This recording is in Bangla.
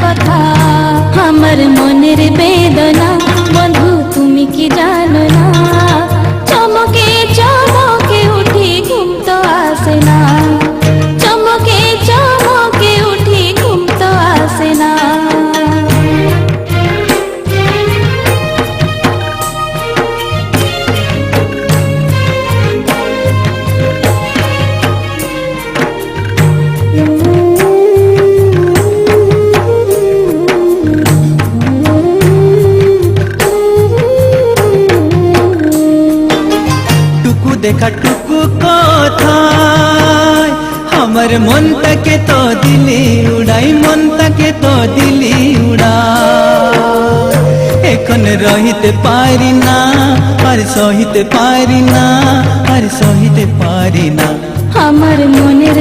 কথা আমার মনের বেদনা বন্ধু তুমি কি জানো না চমকে চমকে উঠি ঘুম তো আসে না চমকে চমকে উঠি ঘুম তো আসে না देखा टुकु कथाय हमर मन तके तो दिली उड़ाई मन तके तो दिली उड़ा एखन रहिते पारी ना আর সহিতে পারি না আর সহিতে পারি না আমার মনের